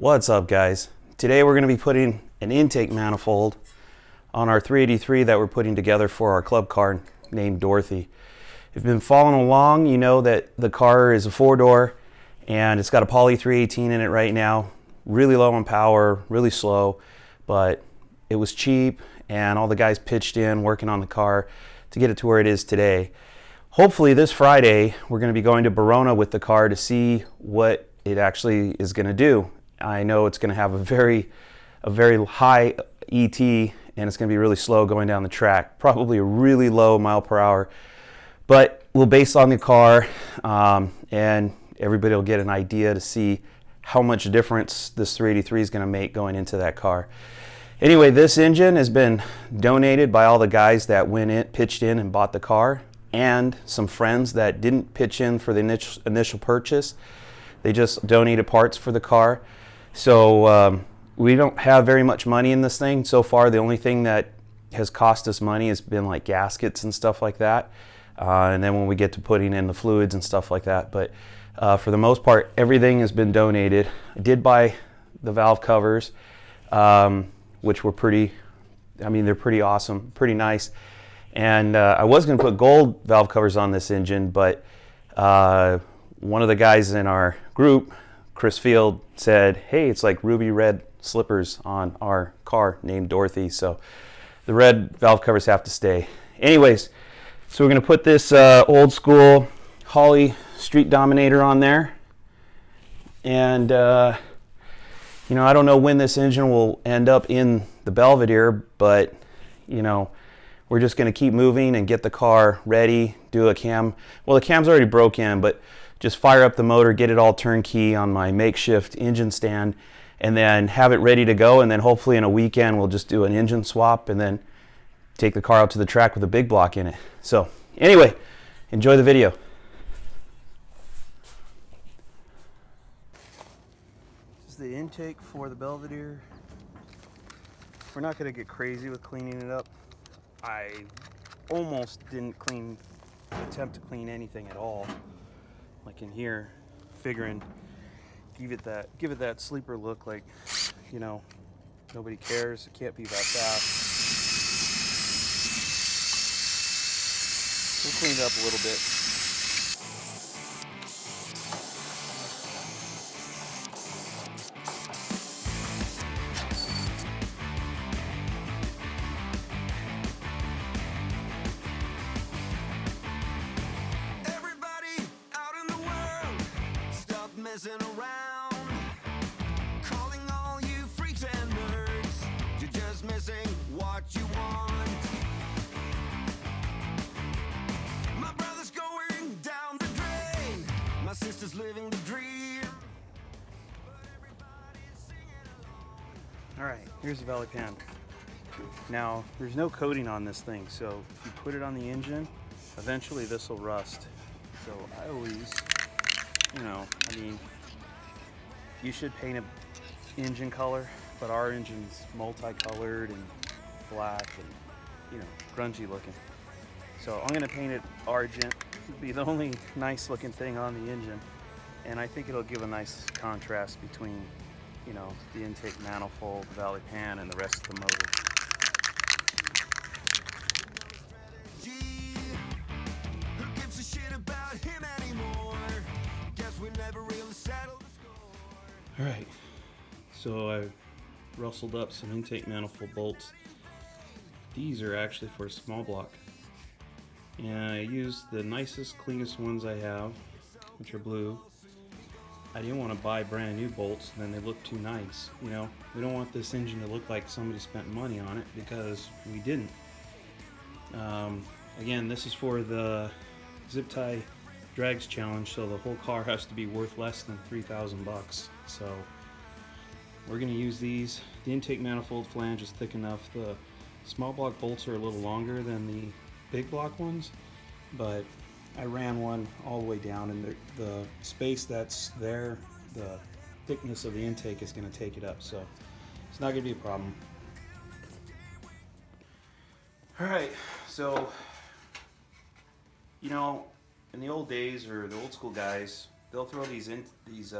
What's up, guys? Today we're going to be putting an intake manifold on our 383 that we're putting together for our club car named Doorthy. If you've been following along, you know that the car is a 4-door and it's got a poly 318 in it right now. Really low on power, really slow, but it was cheap and all the guys pitched in working on the car to get it to where it is today. Hopefully this Friday we're going to be going to Verona with the car to see what it actually is going to do. I know it's going to have a very high ET and it's going to be really slow going down the track, probably a really low mile per hour, but we'll base on the car and everybody will get an idea to see how much difference this 383 is going to make going into that car. Anyway, this engine has been donated by all the guys that pitched in and bought the car, and some friends that didn't pitch in for the initial purchase. They just donated parts for the car. So we don't have very much money in this thing so far. The only thing that has cost us money has been like gaskets and stuff like that. And then when we get to putting in the fluids and stuff like that. But for the most part, everything has been donated. I did buy the valve covers, which were they're pretty awesome, pretty nice. And I was going to put gold valve covers on this engine, but one of the guys in our group, Chris Field, said, hey, it's like ruby red slippers on our car named Doorthy, so the red valve covers have to stay. Anyways, so we're going to put this old school Holley Street Dominator on there, and I don't know when this engine will end up in the Belvedere, but we're just going to keep moving and get the car ready, do a cam. Well, the cam's already broke in, but just fire up the motor, get it all turnkey on my makeshift engine stand, and then have it ready to go. And then hopefully in a weekend we'll just do an engine swap and then take the car out to the track with a big block in it. So anyway, enjoy the video. This is the intake for the Belvedere. We're not going to get crazy with cleaning it up. I almost didn't attempt to clean anything at all. Like in here, figuring give it that sleeper look, like nobody cares, it can't be that fast. We'll clean it up a little bit. Around, calling all you freaks and nerds. You're just missing what you want. My brother's going down the drain. My sister's living the dream. But everybody's singing along. All right, here's the valley pan. Now, there's no coating on this thing, so if you put it on the engine, eventually this will rust. So I always, you should paint an engine color, but our engine's multicolored and black and, grungy looking. So I'm gonna paint it argent. It'll be the only nice looking thing on the engine. And I think it'll give a nice contrast between, the intake manifold, the valley pan, and the rest of the motor. Who gives a shit about him anymore? Guess we never really settled. All right, so I rustled up some intake manifold bolts. These are actually for a small block. And I used the nicest, cleanest ones I have, which are blue. I didn't want to buy brand new bolts, and then they look too nice. We don't want this engine to look like somebody spent money on it, because we didn't. Again, this is for the zip tie drags challenge, so the whole car has to be worth less than 3,000 bucks. So we're going to use these. The intake manifold flange is thick enough. The small block bolts are a little longer than the big block ones, but I ran one all the way down, and the space that's there, the thickness of the intake is going to take it up, so it's not going to be a problem. All right, so in the old days, or the old school guys, they'll throw these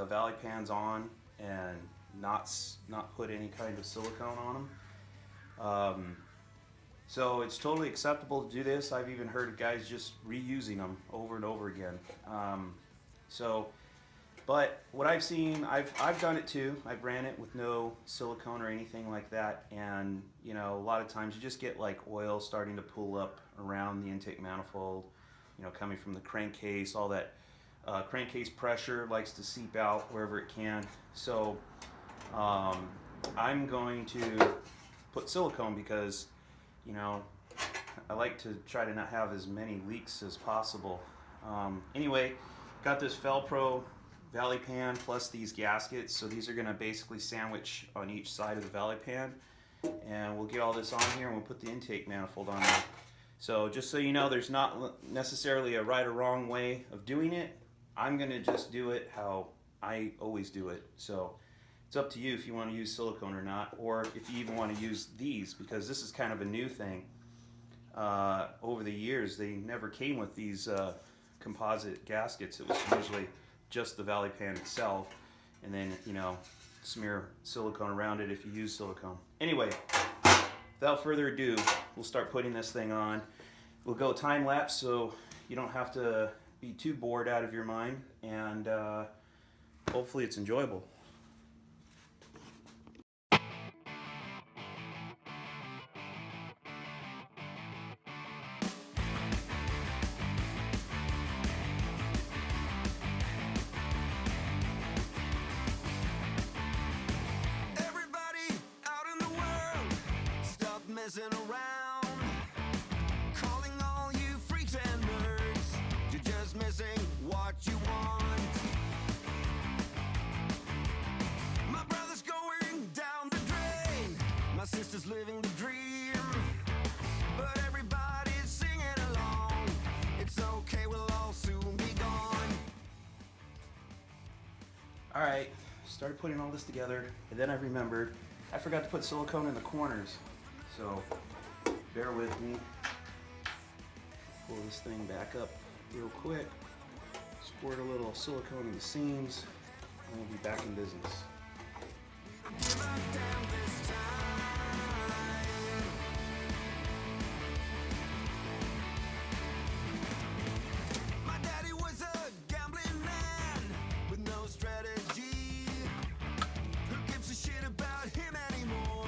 valley pans on and not put any kind of silicone on them. So it's totally acceptable to do this. I've even heard of guys just reusing them over and over again. But what I've seen, I've done it too. I've ran it with no silicone or anything like that, and you know, a lot of times you just get like oil starting to pool up around the intake manifold, you know, coming from the crankcase. All that crankcase pressure likes to seep out wherever it can. So I'm going to put silicone because, you know, I like to try to not have as many leaks as possible. Anyway, got this Velcro valley pan plus these gaskets, so these are going to basically sandwich on each side of the valley pan, and we'll get all this on here and we'll put the intake manifold on there. So just so you know, there's not necessarily a right or wrong way of doing it. I'm going to just do it how I always do it. So it's up to you if you want to use silicone or not, or if you even want to use these, because this is kind of a new thing. Over the years, they never came with these composite gaskets. It was usually just the valley pan itself, and then, you know, smear silicone around it if you use silicone. Anyway, without further ado, we'll start putting this thing on. We'll go time lapse so you don't have to be too bored out of your mind, and hopefully it's enjoyable. Everybody out in the world, stop messing around. Calling all you freaks and nerds, you're just missing what you want. My brother's going down the drain, my sister's living the dream, but everybody's singing along. It's okay, we'll all soon be gone. Alright, started putting all this together, and then I remembered I forgot to put silicone in the corners. So bear with me. Pull this thing back up real quick, squirt a little silicone in the seams, and we'll be back in business. Give a damn this time. My daddy was a gambling man with no strategy. Who gives a shit about him anymore?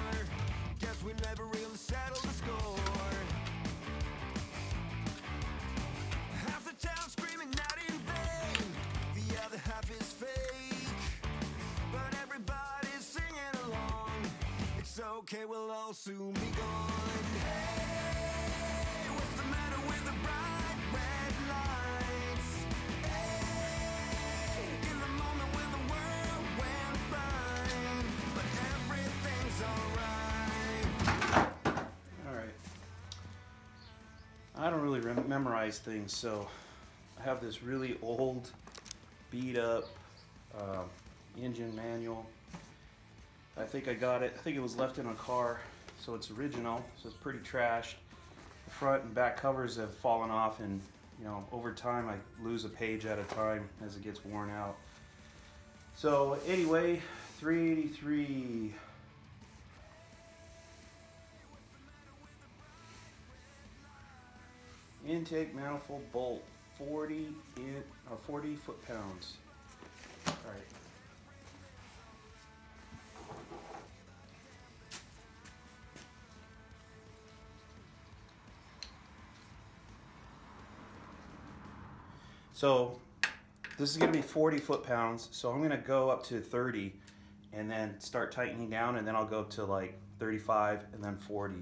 Guess we never really settled the score. Half the town screaming not in vain, the other half is fake, but everybody's singing along. It's okay, we'll all soon be gone. Hey, what's the matter with the bright red lights? Hey, in the moment when the world went blind, but everything's alright. Alright. I don't really memorize things, so I have this really old, beat up engine manual. I think I got it. I think it was left in a car, so it's original, so it's pretty trashed. The front and back covers have fallen off, and you know, over time I lose a page at a time as it gets worn out. So anyway, 383. Intake manifold bolt, 40 foot-pounds. All right. So this is going to be 40 foot-pounds, so I'm going to go up to 30 and then start tightening down, and then I'll go to like 35 and then 40.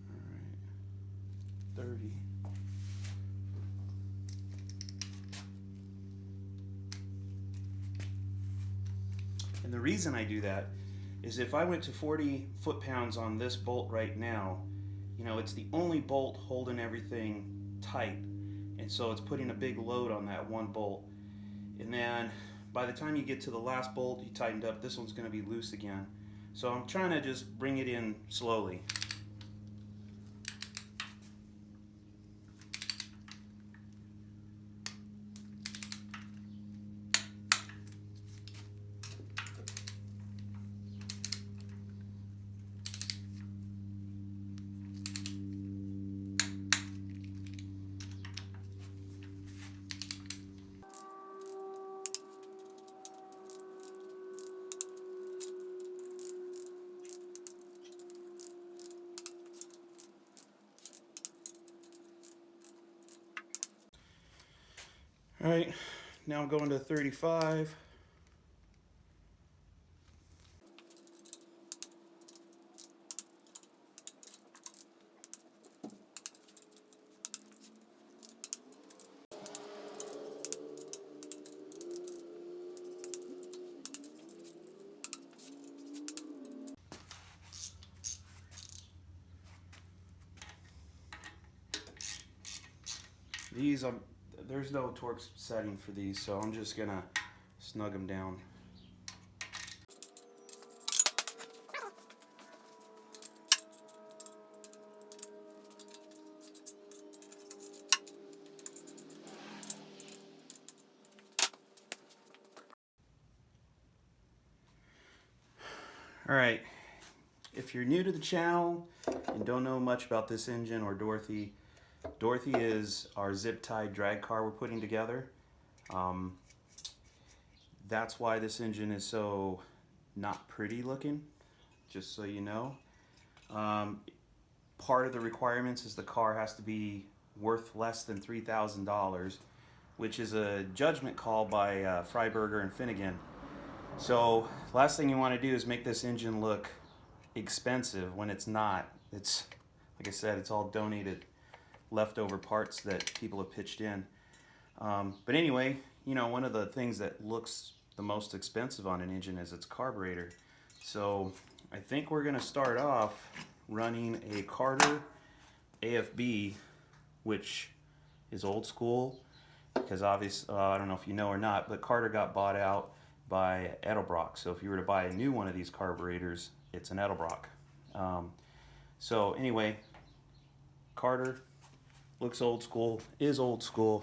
All right, 30. And the reason I do that is if I went to 40 foot-pounds on this bolt right now, you know, it's the only bolt holding everything tight. And so it's putting a big load on that one bolt. And then by the time you get to the last bolt you tightened up, this one's going to be loose again. So I'm trying to just bring it in slowly. All right, now I'm going to 35. These, there's no torque setting for these, so I'm just gonna snug them down. All right, if you're new to the channel and don't know much about this engine or Doorthy, Doorthy is our zip-tied drag car we're putting together. That's why this engine is so not pretty looking, just so you know. Part of the requirements is the car has to be worth less than $3,000, which is a judgment call by Freiberger and Finnegan. So last thing you want to do is make this engine look expensive when it's not. It's, like I said, it's all donated leftover parts that people have pitched in. But anyway, you know, one of the things that looks the most expensive on an engine is its carburetor. So I think we're going to start off running a Carter AFB, which is old school because obviously, I don't know if you know or not, but Carter got bought out by Edelbrock. So if you were to buy a new one of these carburetors, it's an Edelbrock. So anyway, Carter looks old school, is old school,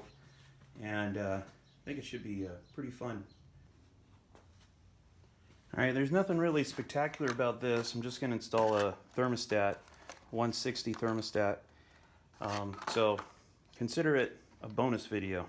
and I think it should be pretty fun. Alright, there's nothing really spectacular about this. I'm just going to install a thermostat, 160 thermostat. So consider it a bonus video.